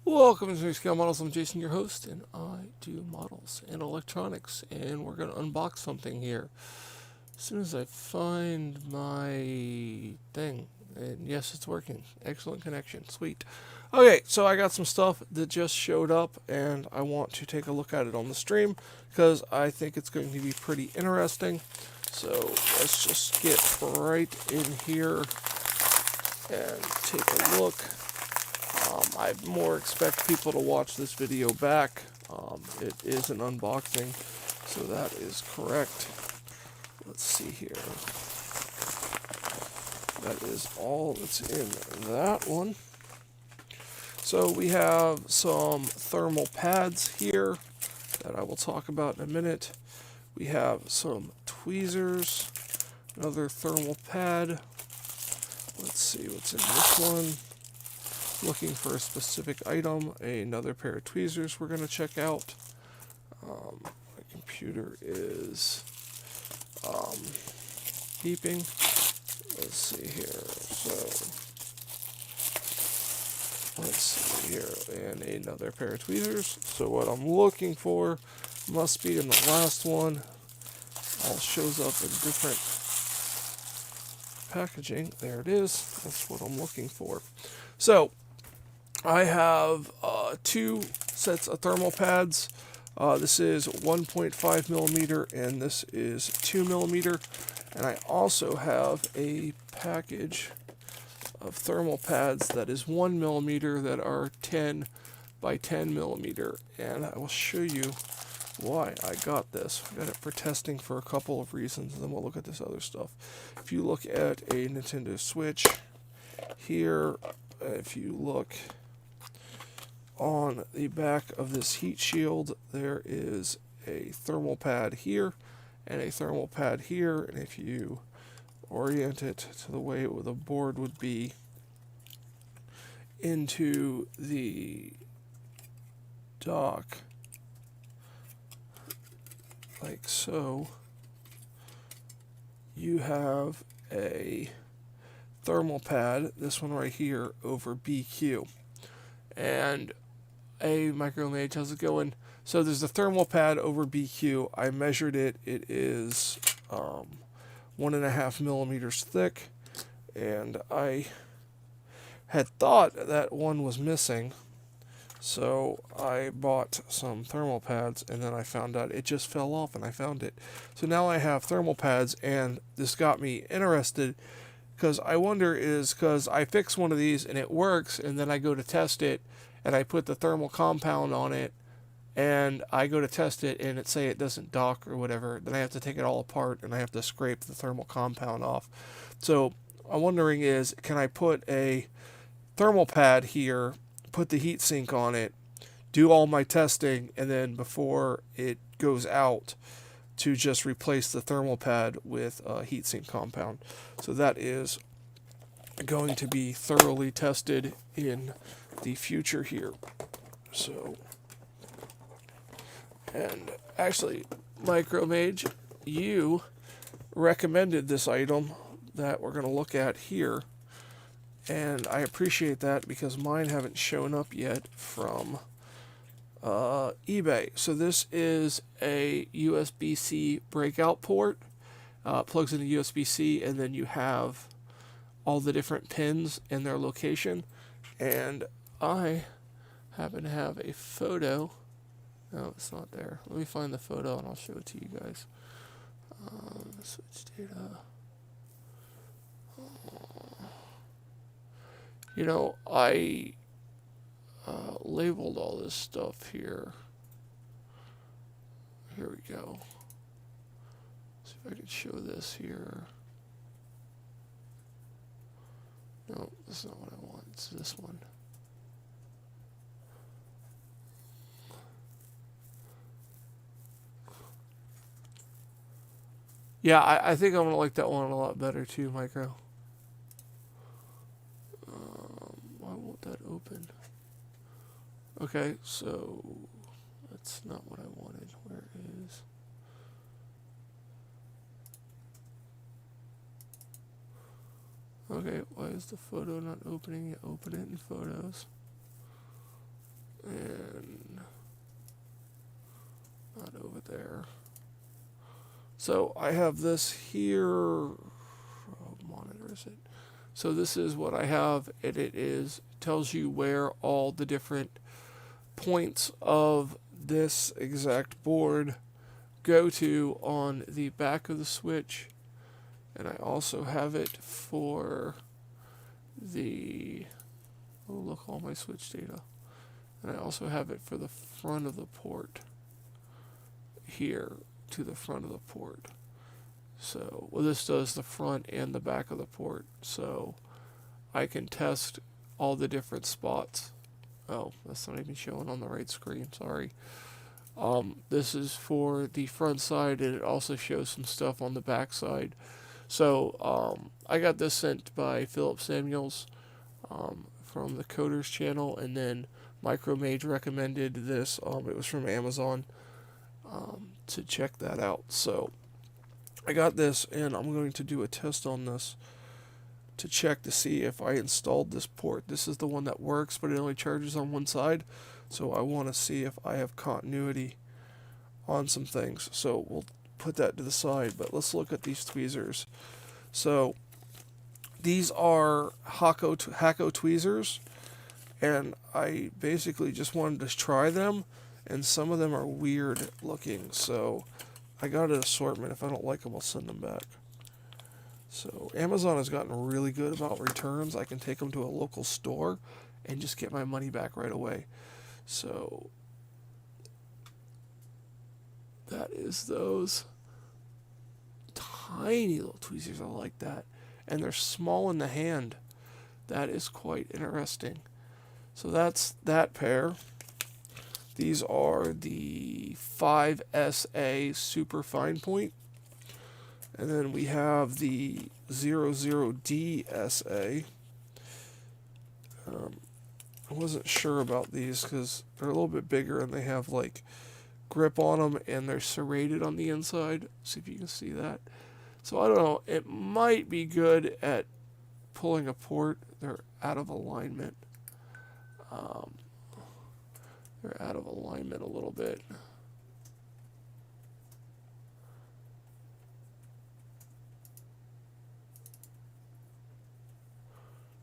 Welcome to Scale Models. I'm Jason, your host, and I do models and electronics, and we're going to unbox something here. As soon as I find my thing, and yes, it's working. Excellent connection. Sweet. Okay, so I got some stuff that just showed up, and I want to take a look at it on the stream because I think it's going to be pretty interesting. So let's just get right in here and take a look. I more expect people to watch this video back. It is an unboxing, so that is correct. Let's see here. That is all that's in that one. So we have some thermal pads here that I will talk about in a minute. We have some tweezers, another thermal pad. Let's see what's in this one. Looking for a specific item, another pair of tweezers we're going to check out. My computer is beeping. Let's see here. So, let's see here. And another pair of tweezers. So what I'm looking for must be in the last one. All shows up in different packaging. There it is. That's what I'm looking for. So, I have two sets of thermal pads. This is 1.5 millimeter and this is 2 millimeter. And I also have a package of thermal pads that is 1 millimeter that are 10 by 10 millimeter. And I will show you why I got this. I got it for testing for a couple of reasons, and then we'll look at this other stuff. If you look at a Nintendo Switch here, if you look on the back of this heat shield, there is a thermal pad here and a thermal pad here, and if you orient it to the way the board would be into the dock, like so, you have a thermal pad, this one right here, over BQ. And Micro Mage, how's it going? So there's the thermal pad over BQ. I measured it. It is 1.5 millimeters thick, and I had thought that one was missing, so I bought some thermal pads, and then I found out it just fell off, and I found it. So now I have thermal pads, and this got me interested because I wonder because I fix one of these and it works, and then I go to test it, and I put the thermal compound on it, and I go to test it, and it say it doesn't dock or whatever. Then I have to take it all apart, and I have to scrape the thermal compound off. So I'm wondering can I put a thermal pad here, put the heat sink on it, do all my testing, and then before it goes out, to just replace the thermal pad with a heatsink compound. So that is going to be thoroughly tested in the future here. So, and actually, Micro Mage, you recommended this item that we're going to look at here, and I appreciate that because mine haven't shown up yet from eBay. So this is a USB-C breakout port. Plugs into USB-C, and then you have all the different pins and their location. And I happen to have a photo. No, it's not there. Let me find the photo and I'll show it to you guys. Switch data. You know, I labeled all this stuff here. Here we go. See if I can show this here. No, that's not what I want. It's this one. Yeah, I think I'm going to like that one a lot better too, Micro. Why won't that open? Okay, so that's not what I wanted. Where is... Okay, why is the photo not opening? You open it in Photos. and not over there. So I have this here. Oh, monitor is it? So this is what I have, and tells you where all the different points of this exact board go to on the back of the switch. And I also have it for the, oh look, all my switch data. And I also have it for the front of the port here, to the front of the port. So, well, this does the front and the back of the port, so I can test all the different spots. Oh, that's not even showing on the right screen, sorry. This is for the front side, and it also shows some stuff on the back side. So, I got this sent by Philip Samuels from the Coders channel, and then Micromage recommended this. It was from Amazon to check that out. So, I got this, and I'm going to do a test on this to check to see if I installed this port. This is the one that works, but it only charges on one side. So I want to see if I have continuity on some things. So we'll put that to the side, but let's look at these tweezers. So these are Hakko tweezers, and I basically just wanted to try them, and some of them are weird looking. So I got an assortment. If I don't like them, I'll send them back. So Amazon has gotten really good about returns. I can take them to a local store and just get my money back right away. So that is those tiny little tweezers. I like that. And they're small in the hand. That is quite interesting. So that's that pair. These are the 5SA Super Fine Point. And then we have the 00DSA. I wasn't sure about these because they're a little bit bigger and they have like grip on them and they're serrated on the inside. See if you can see that. So I don't know. It might be good at pulling a port. They're out of alignment. They're out of alignment a little bit.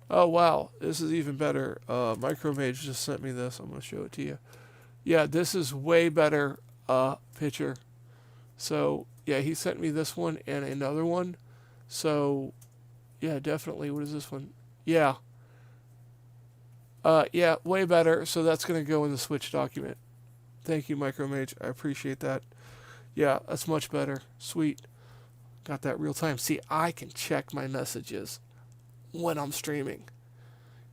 Oh, wow. This is even better. Micromage just sent me this. I'm going to show it to you. Yeah, this is way better picture. So, yeah, he sent me this one and another one. So, yeah, definitely. What is this one? Yeah. Yeah, way better. So that's going to go in the Switch document. Thank you, Micromage. I appreciate that. Yeah, that's much better. Sweet. Got that real time. See, I can check my messages when I'm streaming.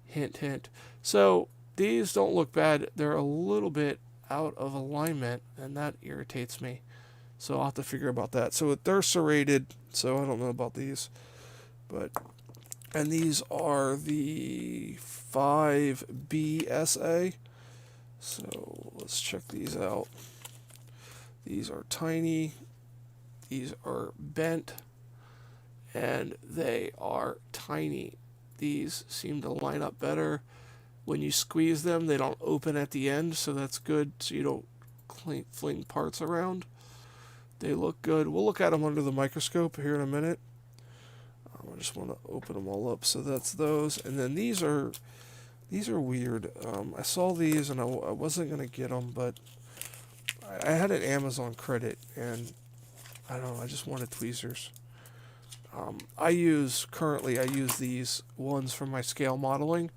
Hint, hint. So these don't look bad. They're a little bit out of alignment, and that irritates me. So I'll have to figure about that. So they're serrated, so I don't know about these. And these are the 5BSA. So let's check these out. These are tiny. These are bent. And they are tiny. These seem to line up better. When you squeeze them, they don't open at the end, so that's good, so you don't fling parts around. They look good. We'll look at them under the microscope here in a minute. I just want to open them all up. So that's those. And then these are weird. I saw these and I wasn't going to get them, but I had an Amazon credit, and I don't know, I just wanted tweezers. I use these ones for my scale modeling,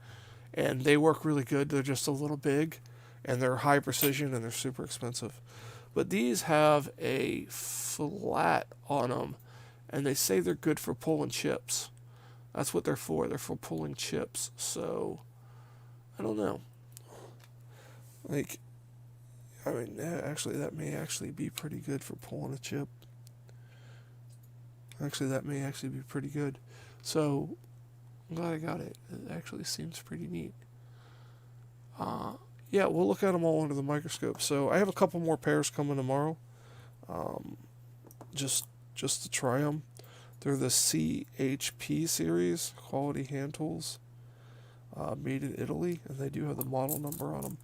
and they work really good. They're just a little big, and they're high precision, and they're super expensive. But these have a flat on them, and they say they're good for pulling chips. That's what they're for. They're for pulling chips. So, I don't know. Actually, that may actually be pretty good for pulling a chip. Actually, that may actually be pretty good. So, I'm glad I got it. It actually seems pretty neat. Yeah, we'll look at them all under the microscope. So, I have a couple more pairs coming tomorrow. Just to try them. They're the CHP series, Quality Hand Tools, made in Italy, and they do have the model number on them.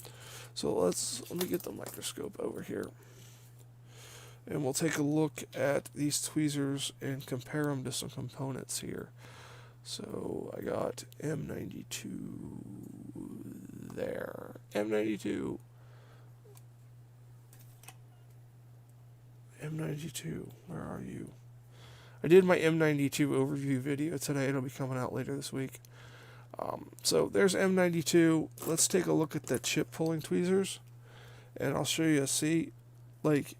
So let me get the microscope over here. And we'll take a look at these tweezers and compare them to some components here. So I got M92 there. M92. M92, where are you? I did my M92 overview video today. It'll be coming out later this week. So there's M92. Let's take a look at the chip pulling tweezers. And I'll show you, see, like,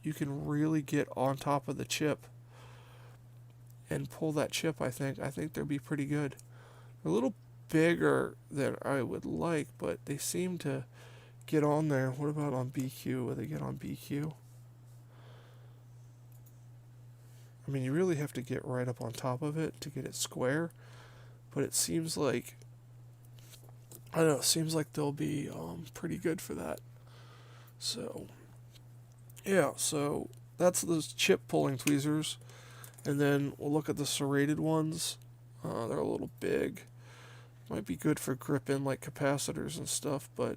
you can really get on top of the chip and pull that chip, I think. I think they'll be pretty good. They're a little bigger than I would like, but they seem to get on there. What about on BQ? Will they get on BQ? I mean, you really have to get right up on top of it to get it square, but it seems like, I don't know, it seems like they'll be pretty good for that. So, yeah, so that's those chip pulling tweezers, and then we'll look at the serrated ones. They're a little big. Might be good for gripping like capacitors and stuff, but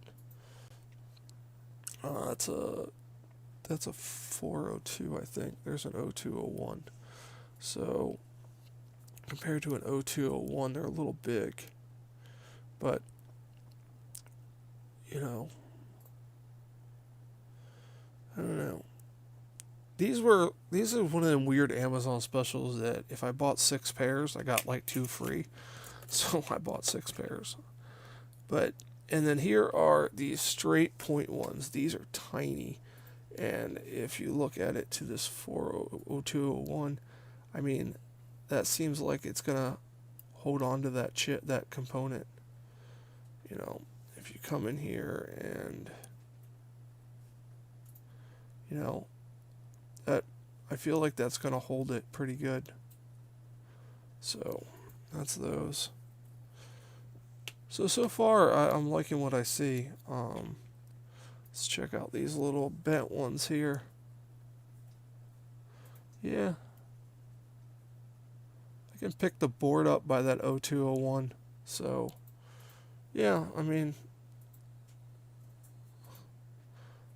that's a 402, I think. There's an 0201. So compared to an 0201, they're a little big. But, you know, I don't know. These are one of them weird Amazon specials that if I bought 6 pairs, I got like 2 free. So I bought 6 pairs. But, and then here are these straight point ones. These are tiny. And if you look at it to this 40201, I mean, that seems like it's going to hold on to that chip, that component. You know, if you come in here and, you know, that, I feel like that's going to hold it pretty good. So, that's those. So far, I'm liking what I see. Let's check out these little bent ones here. Yeah. I can pick the board up by that 0201. So, yeah, I mean,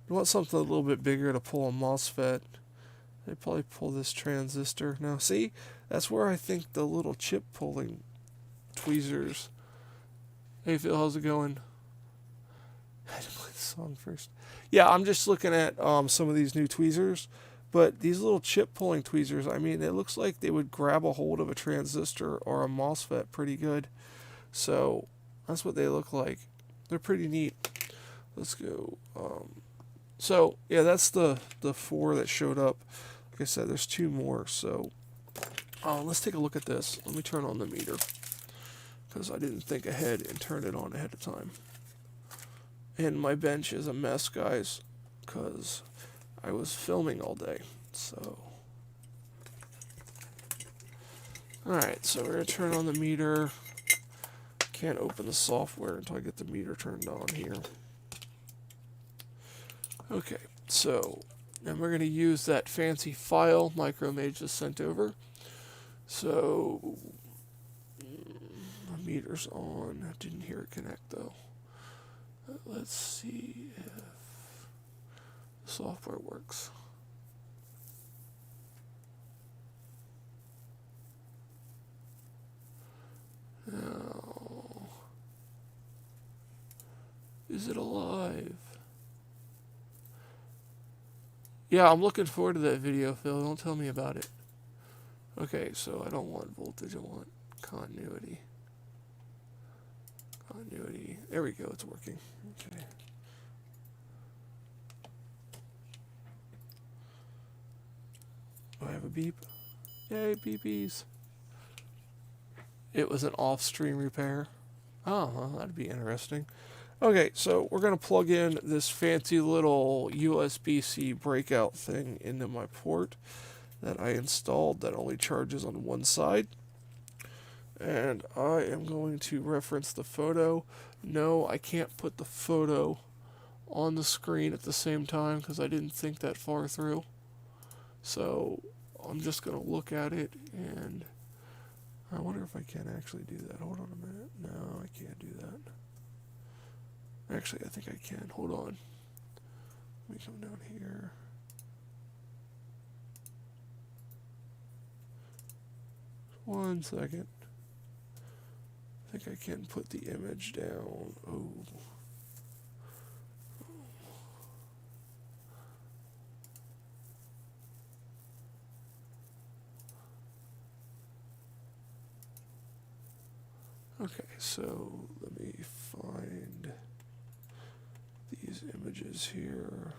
you want something a little bit bigger to pull a MOSFET. They probably pull this transistor. Now, see, that's where I think the little chip pulling tweezers. Hey, Phil, how's it going? I had to play the song first. Yeah, I'm just looking at some of these new tweezers, but these little chip pulling tweezers, I mean, it looks like they would grab a hold of a transistor or a MOSFET pretty good. So that's what they look like. They're pretty neat. Let's go. So yeah, that's the 4 that showed up. Like I said, there's 2 more. So let's take a look at this. Let me turn on the meter because I didn't think ahead and turn it on ahead of time. And my bench is a mess, guys, because I was filming all day. So, alright, so we're going to turn on the meter. Can't open the software until I get the meter turned on here. Okay, so then we're going to use that fancy file Micromage just sent over. So, the meter's on. I didn't hear it connect, though. Let's see if the software works. Now, is it alive? Yeah, I'm looking forward to that video, Phil. Don't tell me about it. Okay, so I don't want voltage, I want continuity. Continuity. There we go, it's working. Okay. Do I have a beep? Yay, beepies. It was an off-stream repair. Oh, well, that'd be interesting. Okay, so we're going to plug in this fancy little USB-C breakout thing into my port that I installed that only charges on one side. And I am going to reference the photo. No, I can't put the photo on the screen at the same time because I didn't think that far through. So I'm just going to look at it, and I wonder if I can actually do that. Hold on a minute. No, I can't do that. Actually, I think I can. Hold on. Let me come down here. One second. I think I can put the image down. Oh. Okay, so let me find these images here.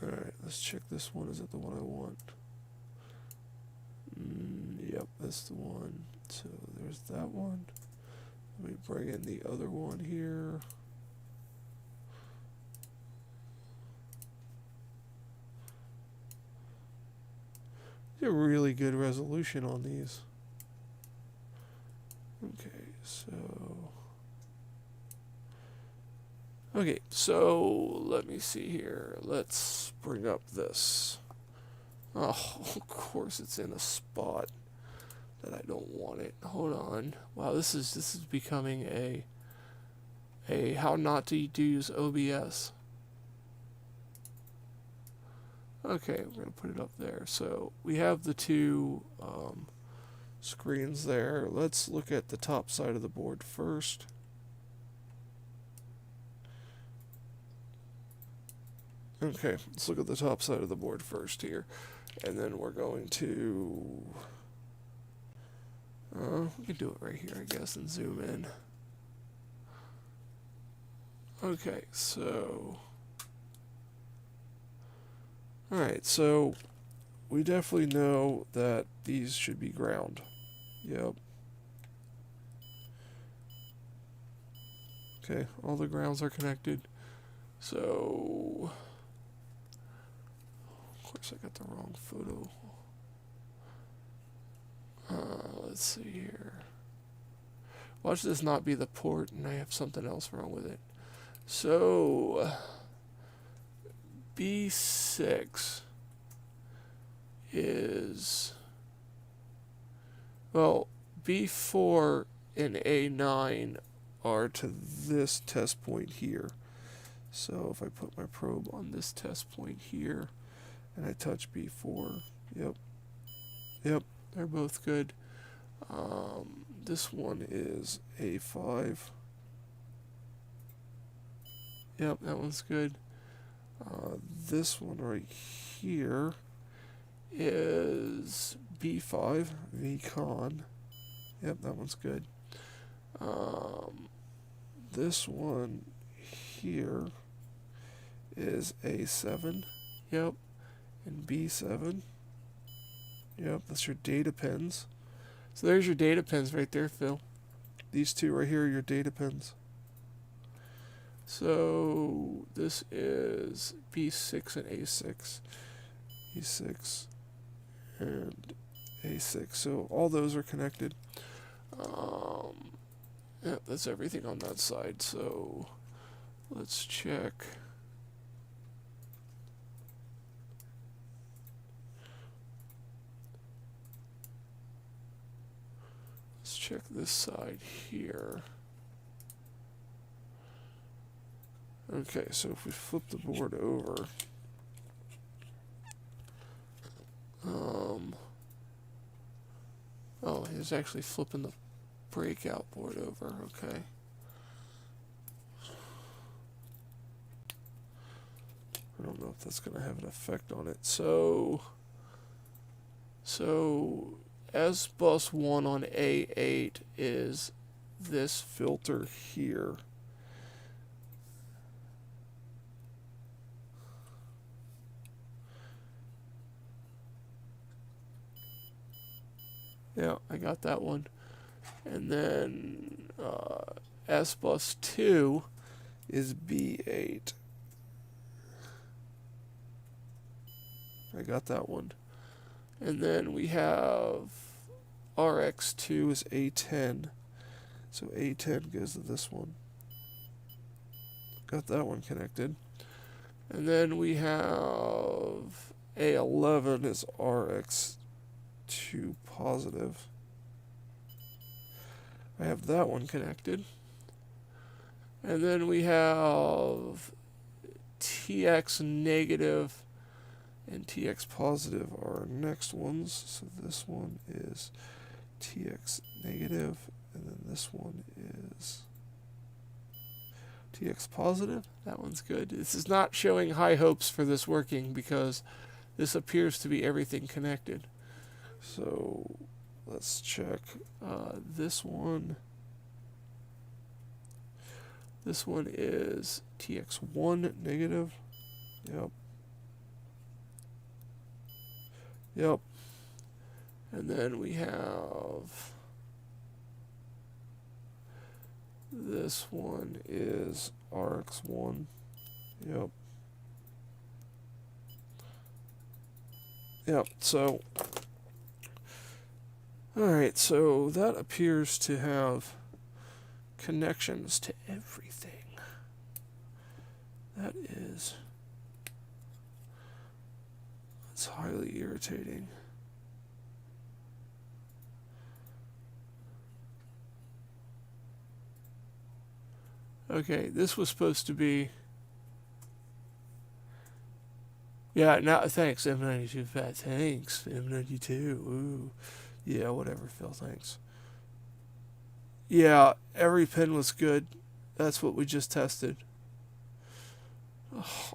Alright, let's check this one. Is it the one I want? Yep, that's the one. So there's that one. Let me bring in the other one here. Get a really good resolution on these. Okay, so let me see here. Let's bring up this. Oh, of course it's in a spot that I don't want it. Hold on. Wow, this is becoming a how not to use OBS. Okay, we're gonna put it up there. So we have the two screens there. Let's look at the top side of the board first. Okay, let's look at the top side of the board first here. And then we're going to... we can do it right here, I guess, and zoom in. Okay, so... Alright, so we definitely know that these should be ground. Yep. Okay, all the grounds are connected. So... Of course I got the wrong photo. Let's see here. Watch this not be the port and I have something else wrong with it. So... B6 is... Well, B4 and A9 are to this test point here. So if I put my probe on this test point here and I touch B4, yep, they're both good. This one is A5. Yep, that one's good. This one right here is B5, VCon. Yep, that one's good. This one here is A7. Yep. And B7. Yep, that's your data pins. So there's your data pins right there, Phil. These two right here are your data pins. So this is B6 and A6. B6 and A6. So all those are connected. Yeah, that's everything on that side. So let's check. Let's check this side here. Okay, so if we flip the board over, oh, he's actually flipping the breakout board over, okay. I don't know if that's going to have an effect on it. So S bus 1 on A8 is this filter here. Yeah, I got that one. And then S bus 2 is B8. I got that one. And then we have RX2 is A10. So A10 goes to this one. Got that one connected. And then we have A11 is RX2 positive. I have that one connected. And then we have TX negative and TX positive are our next ones. So this one is TX negative, and then this one is TX positive. That one's good. This is not showing high hopes for this working because this appears to be everything connected. So let's check this one. This one is TX1 negative. Yep. Yep. And then we have this one is RX1. Yep. Yep. So, alright, so that appears to have connections to everything. That's highly irritating. Okay, this was supposed to be... Yeah, now, thanks, M92 Fat. Thanks, M92. Ooh. Yeah, whatever, Phil, thanks. Yeah, every pin was good. That's what we just tested. Oh,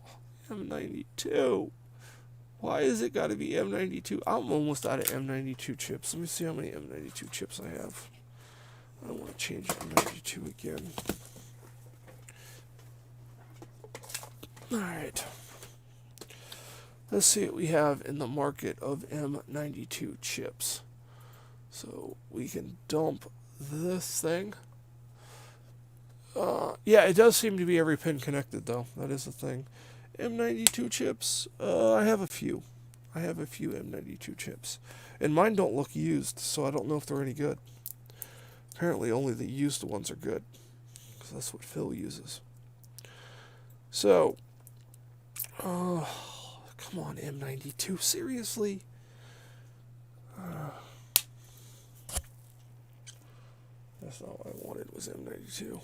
M92. Why is it got to be M92? I'm almost out of M92 chips. Let me see how many M92 chips I have. I don't want to change M92 again. Alright. Let's see what we have in the market of M92 chips. So we can dump this thing. Yeah, it does seem to be every pin connected, though. That is the thing. M92 chips, I have a few. I have a few M92 chips. And mine don't look used, so I don't know if they're any good. Apparently only the used ones are good, because that's what Phil uses. So, come on, M92, seriously? That's not what I wanted, was M92. I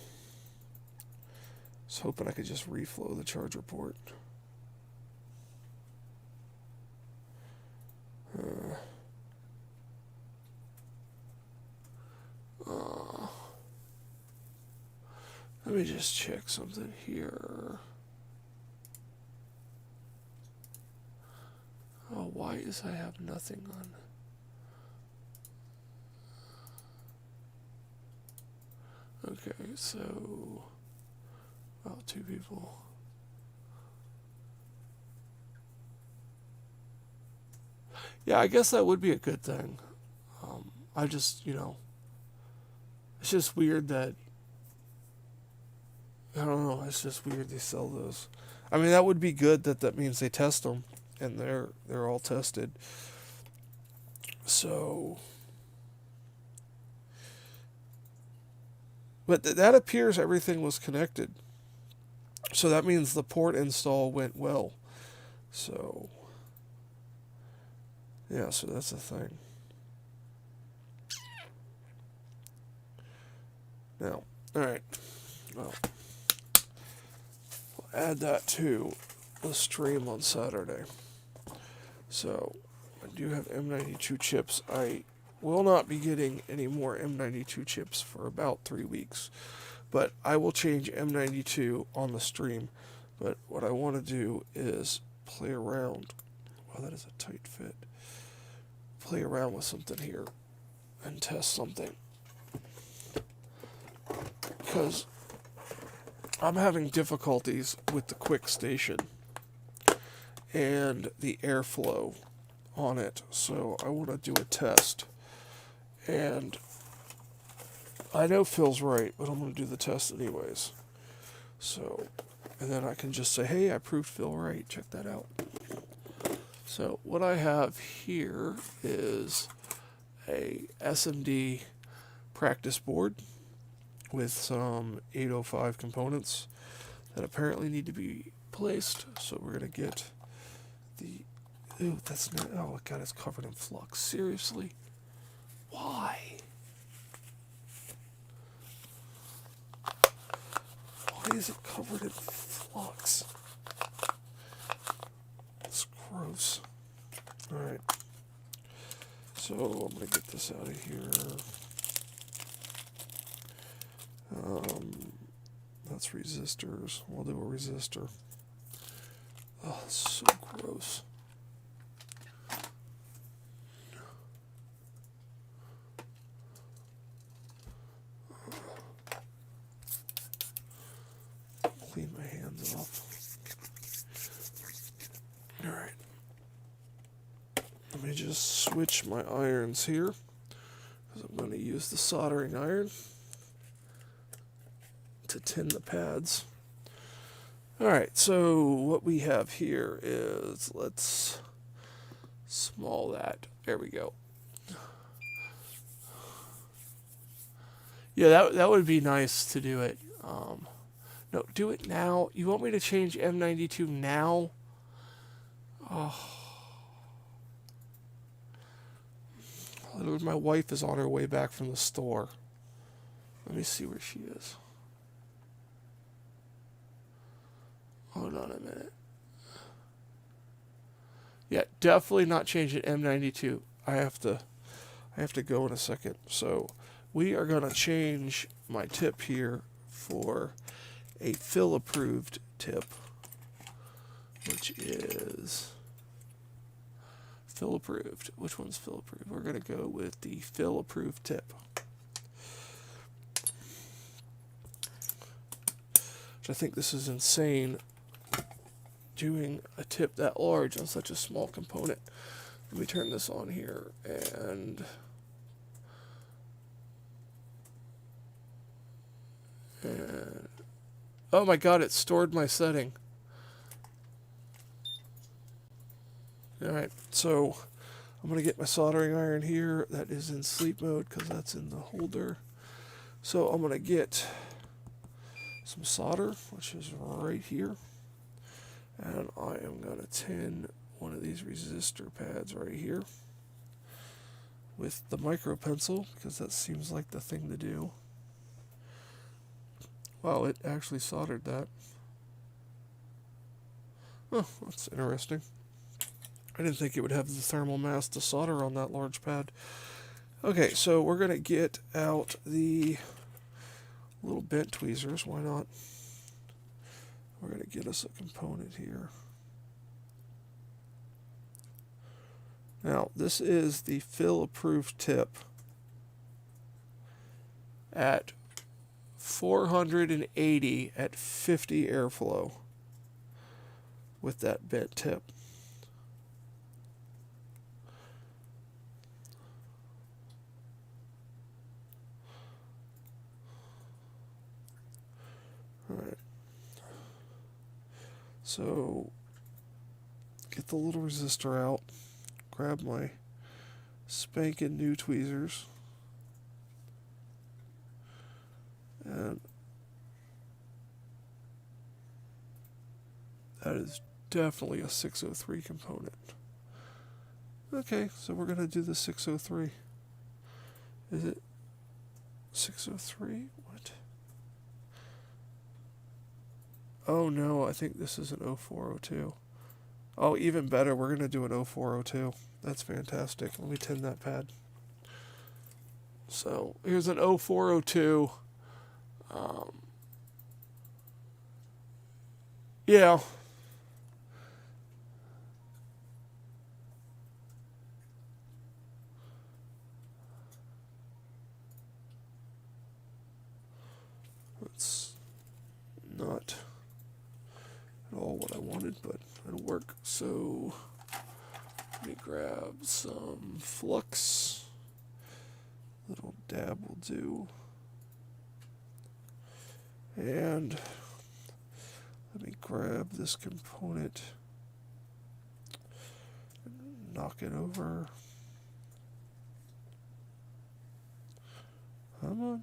was hoping I could just reflow the charger port. Let me just check something here. Oh, why is I have nothing on? Okay, so about 2 people. Yeah, I guess that would be a good thing. I just, it's just weird that, I don't know, it's just weird they sell those. I mean, that would be good that means they test them, and they're all tested. So, but that appears everything was connected. So that means the port install went well. So, yeah, so that's the thing. Now, alright. Well, we'll add that to the stream on Saturday. So, I do have M92 chips. I will not be getting any more M92 chips for about 3 weeks. But I will change M92 on the stream. But what I want to do is play around. Wow, that is a tight fit. Play around with something here and test something. Because I'm having difficulties with the quick station and the airflow on it. So I want to do a test. And I know Phil's right, but I'm going to do the test anyways. So, and then I can just say, hey, I proved Phil right. Check that out. So what I have here is a SMD practice board with some 805 components that apparently need to be placed. So we're going to get the... Ooh, that's not... Oh, God, it's covered in flux. Seriously? Why? Why is it covered in flux? It's gross. Alright. So I'm going to get this out of here. That's resistors. We'll do a resistor. Oh, it's so gross. Clean my hands off. Alright. Let me just switch my irons here, because I'm going to use the soldering iron to tin the pads. Alright, so what we have here is, let's small that. There we go. Yeah, that would be nice to do it. No, do it now. You want me to change M92 now? Oh. My wife is on her way back from the store. Let me see where she is. Hold on a minute. Yeah, definitely not change it M92. I have to go in a second. So we are going to change my tip here for a fill approved tip, which is fill approved. Which one's fill approved? We're going to go with the fill approved tip. Which I think this is insane, doing a tip that large on such a small component. Let me turn this on here, and oh my god, it stored my setting. Alright, so I'm going to get my soldering iron here. That is in sleep mode because that's in the holder. So I'm going to get some solder, which is right here. And I am going to tin one of these resistor pads right here with the micro pencil, because that seems like the thing to do. Wow, it actually soldered that. Oh, that's interesting. I didn't think it would have the thermal mass to solder on that large pad. Okay, so we're going to get out the little bent tweezers. Why not? We're going to get us a component here. Now, this is the fill approved tip at 480 at 50 airflow with that bent tip. Alright. So, get the little resistor out, grab my spanking new tweezers, and that is definitely a 603 component. Okay, so we're going to do the 603. Is it 603? What? Oh no, I think this is an 0402. Oh, even better, we're going to do an 0402. That's fantastic. Let me tin that pad. So, here's an 0402. Yeah. That's not at all what I wanted, but it'll work. So let me grab some flux. Little dab will do. And let me grab this component and knock it over. Come on.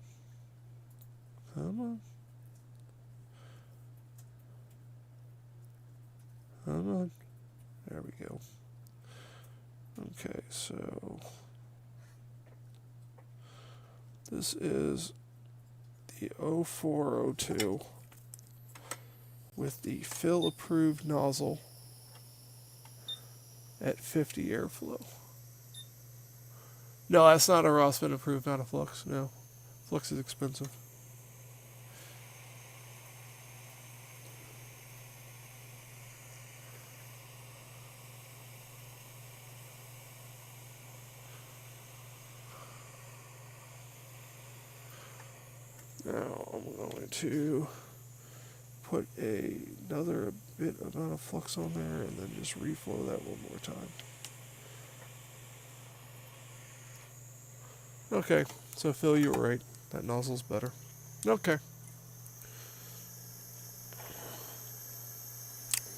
Come on. Come on. There we go. Okay, so this is the 0402. with the fill approved nozzle at 50 airflow. No, that's not a Rossmann approved, not a Flux. No, Flux is expensive. Now I'm going to put another bit amount of flux on there and then just reflow that one more time. Okay, so Phil, you were right. That nozzle's better. Okay.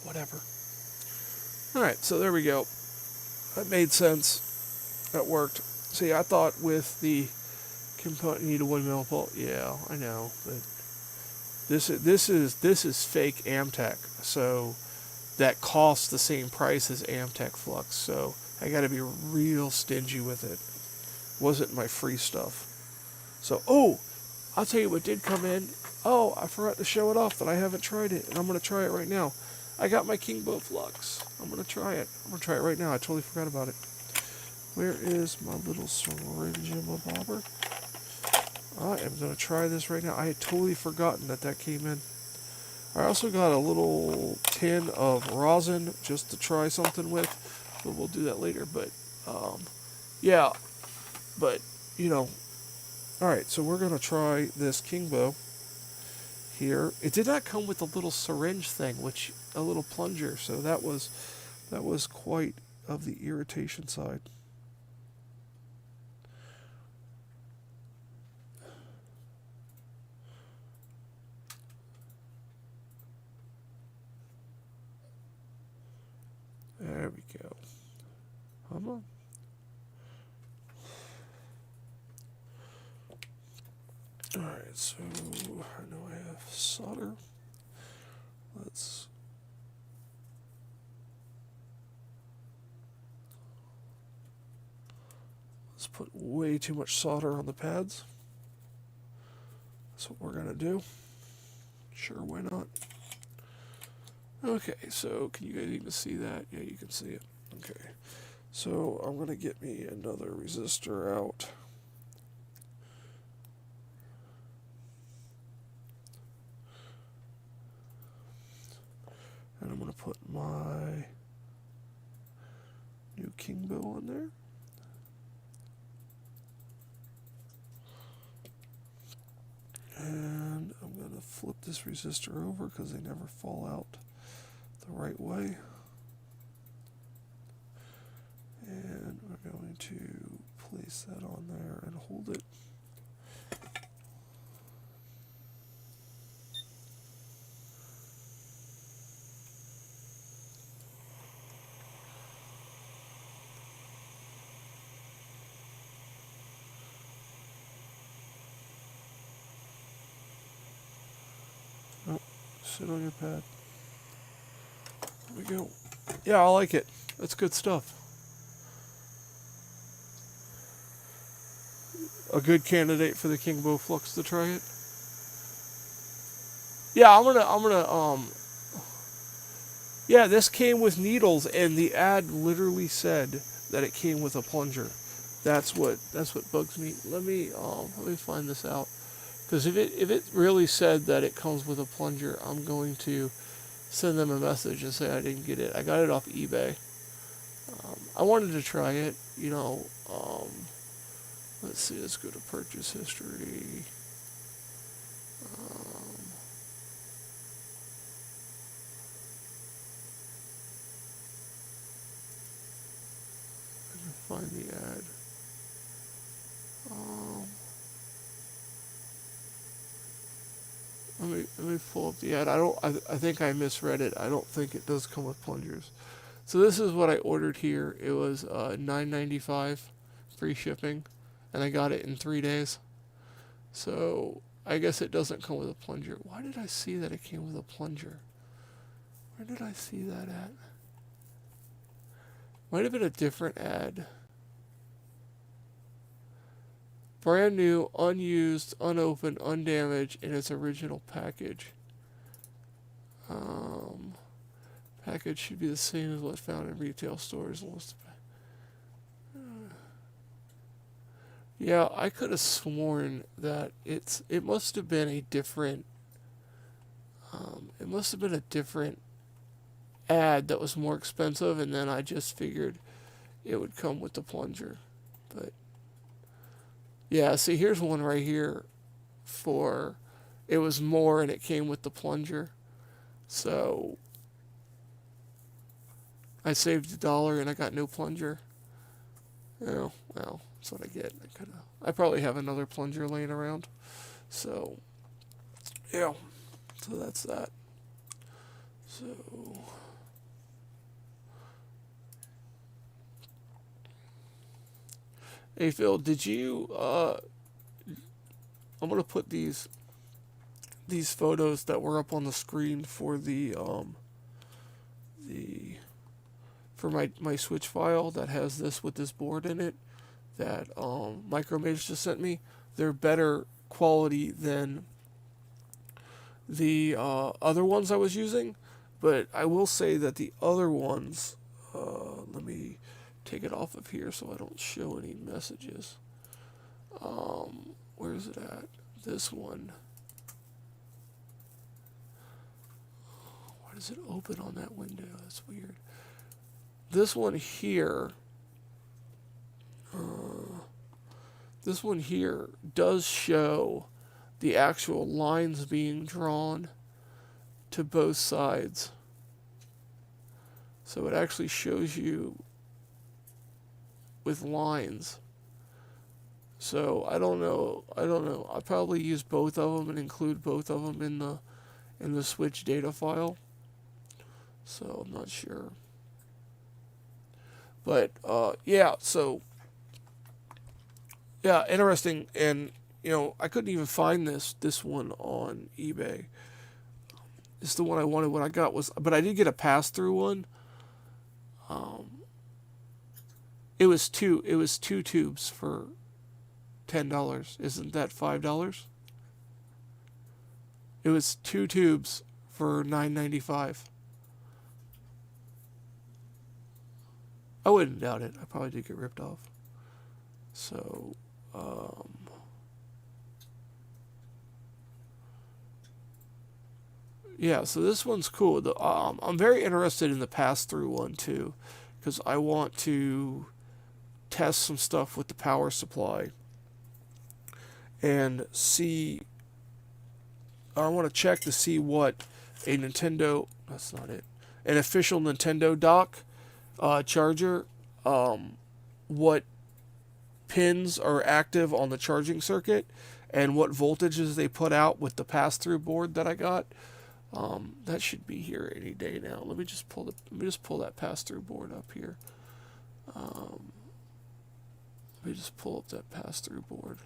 Whatever. Alright, so there we go. That made sense. That worked. See, I thought with the component you need a windmill pull. Yeah, I know, but this is fake Amtech, so that costs the same price as Amtech Flux. So I got to be real stingy with it. Wasn't my free stuff. So I'll tell you what did come in. Oh, I forgot to show it off that I haven't tried it, and I'm gonna try it right now. I got my Kingbo Flux. I'm gonna try it. I'm gonna try it right now. I totally forgot about it. Where is my little syringe bobber? I am going to try this right now. I had totally forgotten that came in. I also got a little tin of rosin just to try something with, but we'll do that later. But, yeah, but, you know, alright, so we're going to try this Kingbo here. It did not come with a little syringe thing, a little plunger, so that was quite of the irritation side. There we go. Come on. Alright, so I know I have solder. Let's put way too much solder on the pads. That's what we're gonna do. Sure, why not? Okay, so can you guys even see that? Yeah, you can see it. Okay, so I'm going to get me another resistor out. And I'm going to put my new Kingbo on there. And I'm going to flip this resistor over because they never fall out the right way. And we're going to place that on there and hold it. Oh, sit on your pad. There we go. Yeah, I like it. That's good stuff. A good candidate for the Kingbo Flux to try it. Yeah, I'm gonna yeah, this came with needles and the ad literally said that it came with a plunger. That's what bugs me. Let me find this out. Because if it really said that it comes with a plunger, I'm going to send them a message and say I didn't get it. I got it off eBay. I wanted to try it, you know. Let's see, let's go to purchase history. I can find the ad. Let me pull up the ad. I think I misread it. I don't think it does come with plungers. So this is what I ordered here. It was $9.95 free shipping, and I got it in 3 days. So I guess it doesn't come with a plunger. Why did I see that it came with a plunger? Where did I see that at? Might have been a different ad. Brand new, unused, unopened, undamaged in its original package. Package should be the same as what's found in retail stores. Yeah, I could have sworn that it must have been a different ad that was more expensive, and then I just figured it would come with the plunger. But yeah, see, here's one right here for it was more and it came with the plunger. So I saved $1 and I got no plunger. Oh, well, that's what I get. I probably have another plunger laying around. So, yeah. So that's that. So, hey Phil, did you? I'm gonna put these photos that were up on the screen for for my Switch file that has this with this board in it that Micromage just sent me. They're better quality than the other ones I was using, but I will say that the other ones, let me take it off of here so I don't show any messages. Where is it at? This one. Why does it open on that window? That's weird. This one here, does show the actual lines being drawn to both sides. So it actually shows you with lines. So I don't know. I'll probably use both of them and include both of them in the Switch data file. So I'm not sure. But yeah, so yeah, interesting. And I couldn't even find this one on eBay. It's the one I wanted. What I got was, but I did get a pass-through one. It was two tubes for $10. Isn't that $5? It was 2 tubes for $9.95. I wouldn't doubt it. I probably did get ripped off. So, yeah, so this one's cool. I'm very interested in the pass-through one, too, because I want to test some stuff with the power supply and see. I want to check to see what a Nintendo. That's not it. An official Nintendo dock charger. What pins are active on the charging circuit, and what voltages they put out with the pass-through board that I got. That should be here any day now. Let me just pull that pass-through board up here. Let me just pull up that pass-through board.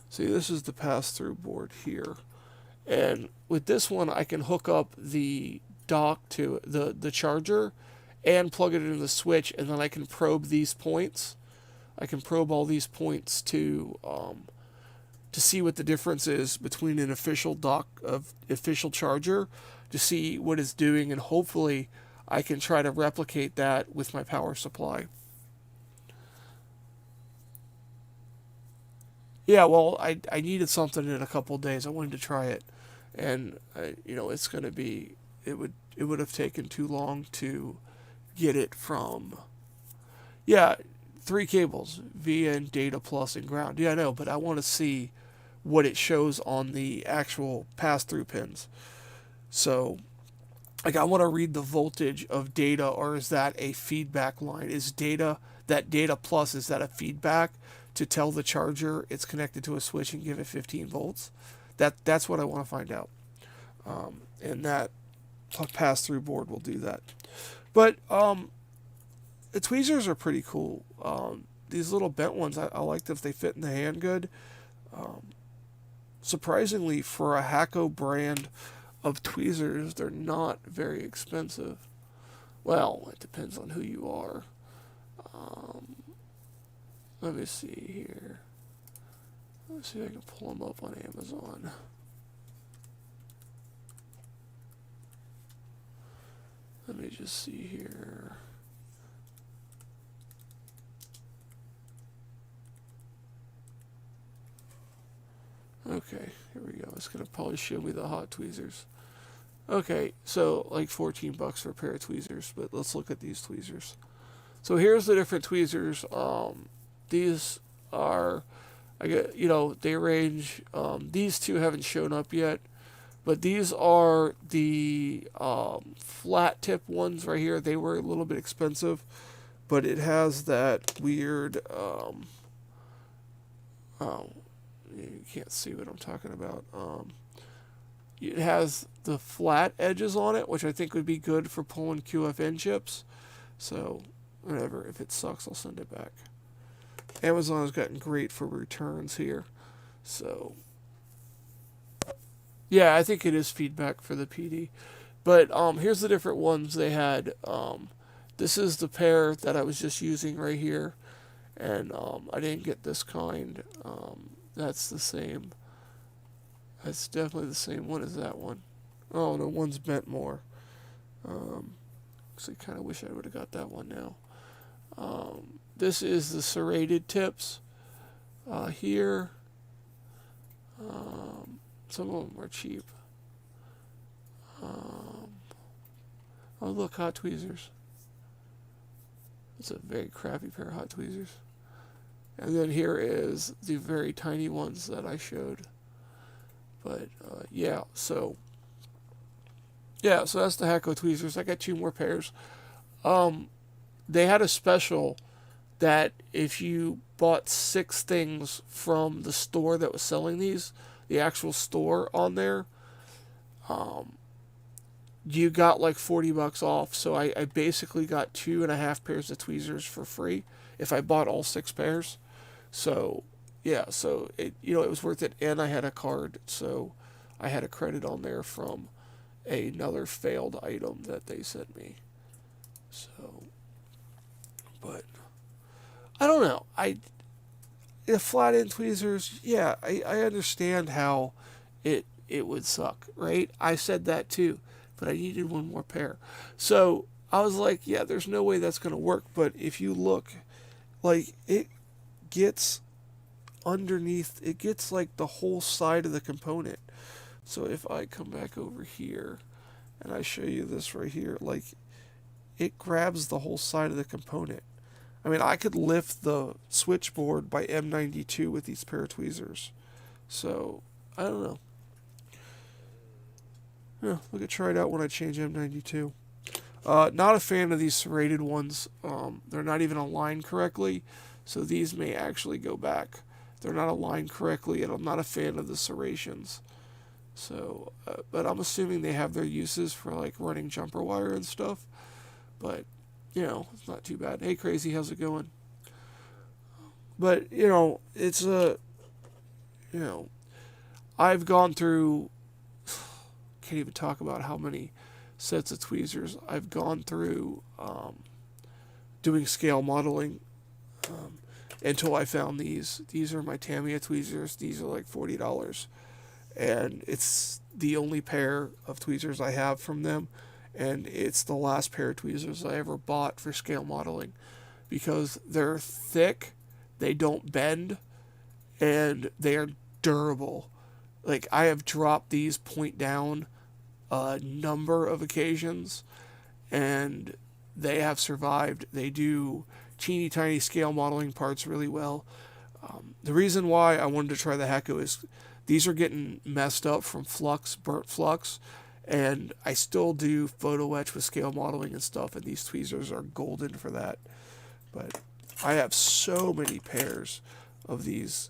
See, this is the pass-through board here. And with this one, I can hook up the dock to the charger and plug it into the Switch, and then I can probe these points. I can probe all these points to see what the difference is between an official official charger, to see what it's doing, and hopefully I can try to replicate that with my power supply. Yeah, well, I needed something in a couple of days. I wanted to try it, and it's going to be it would have taken too long to get it from. Yeah, 3 cables, VN, data plus, and ground. Yeah, I know, but I want to see what it shows on the actual pass-through pins. So, I want to read the voltage of data, or is that a feedback line? Is data plus, is that a feedback to tell the charger it's connected to a switch and give it 15 volts? That's what I want to find out. And that pass-through board will do that. But the tweezers are pretty cool. These little bent ones, I like that if they fit in the hand good. Surprisingly, for a Hakko brand of tweezers, they're not very expensive. Well, it depends on who you are. Let me see here. Let's see if I can pull them up on Amazon. me just see here. Okay, here we go. It's going to probably show me the hot tweezers. Okay, so like 14 bucks for a pair of tweezers, but let's look at these tweezers. So here's the different tweezers. These are, I get, they range. These two haven't shown up yet, but these are the flat tip ones right here. They were a little bit expensive, but it has that weird. You can't see what I'm talking about. It has the flat edges on it, which I think would be good for pulling QFN chips. So, whatever. If it sucks, I'll send it back. Amazon has gotten great for returns here. So, yeah, I think it is feedback for the PD. But here's the different ones they had. This is the pair that I was just using right here. And I didn't get this kind. That's the same. That's definitely the same one as that one. Oh, no, one's bent more. Actually, kind of wish I would have got that one now. This is the serrated tips. Here. Some of them are cheap. Oh, look, hot tweezers. It's a very crappy pair of hot tweezers. And then here is the very tiny ones that I showed. But, yeah, so that's the Hacko tweezers. I got 2 more pairs. They had a special that if you bought 6 things from the store that was selling these, the actual store on there, you got like 40 bucks off. So I basically got 2.5 pairs of tweezers for free if I bought all 6 pairs. So, yeah, so it was worth it, and I had a card, so I had a credit on there from another failed item that they sent me. So, but I don't know. The flat end tweezers, yeah, I understand how it would suck, right? I said that too, but I needed one more pair. So I was like, yeah, there's no way that's gonna work. But if you look, like it gets underneath, it gets like the whole side of the component. So if I come back over here and I show you this right here, like it grabs the whole side of the component. I mean, I could lift the switchboard by M92 with these pair of tweezers. So I don't know. Yeah, we could try it out when I change M92. Not a fan of these serrated ones. They're not even aligned correctly. So these may actually go back. They're not aligned correctly, and I'm not a fan of the serrations. So, but I'm assuming they have their uses for like running jumper wire and stuff. But, it's not too bad. Hey, Crazy, how's it going? But, it's I've gone through, can't even talk about how many sets of tweezers I've gone through doing scale modeling. Until I found these. These are my Tamiya tweezers. These are like $40. And it's the only pair of tweezers I have from them. And it's the last pair of tweezers I ever bought for scale modeling. Because they're thick, they don't bend, and they are durable. Like, I have dropped these point down a number of occasions, and they have survived. They do teeny tiny scale modeling parts really well. The reason why I wanted to try the Hacko is these are getting messed up from burnt flux, and I still do photo etch with scale modeling and stuff, and these tweezers are golden for that. But I have so many pairs of these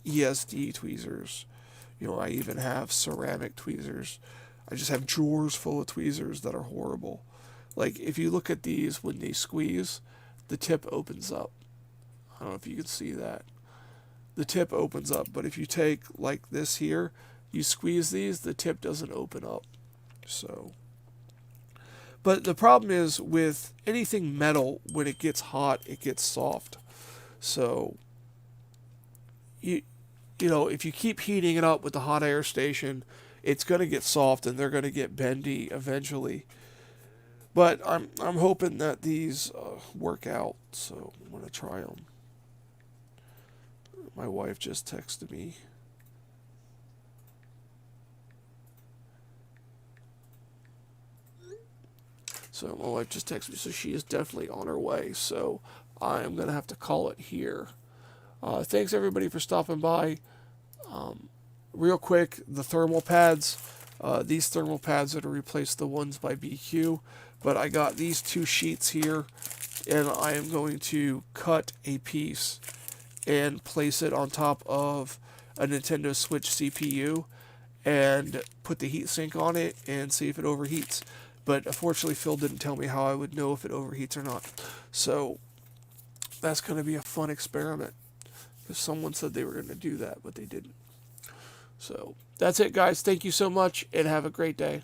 ESD tweezers. I even have ceramic tweezers. I just have drawers full of tweezers that are horrible. Like, if you look at these, when they squeeze, the tip opens up. I don't know if you can see that. The tip opens up, but if you take like this here, you squeeze these, the tip doesn't open up. So, but the problem is with anything metal, when it gets hot, it gets soft. So, if you keep heating it up with the hot air station, it's going to get soft and they're going to get bendy eventually. But I'm hoping that these work out, so I'm going to try them. My wife just texted me. So my wife just texted me, so she is definitely on her way. So I am going to have to call it here. Thanks everybody for stopping by. Real quick, the thermal pads. These thermal pads are to replace the ones by BQ. But I got these 2 sheets here, and I am going to cut a piece and place it on top of a Nintendo Switch CPU and put the heatsink on it and see if it overheats. But unfortunately, Phil didn't tell me how I would know if it overheats or not. So that's going to be a fun experiment. Because someone said they were going to do that, but they didn't. So that's it, guys. Thank you so much, and have a great day.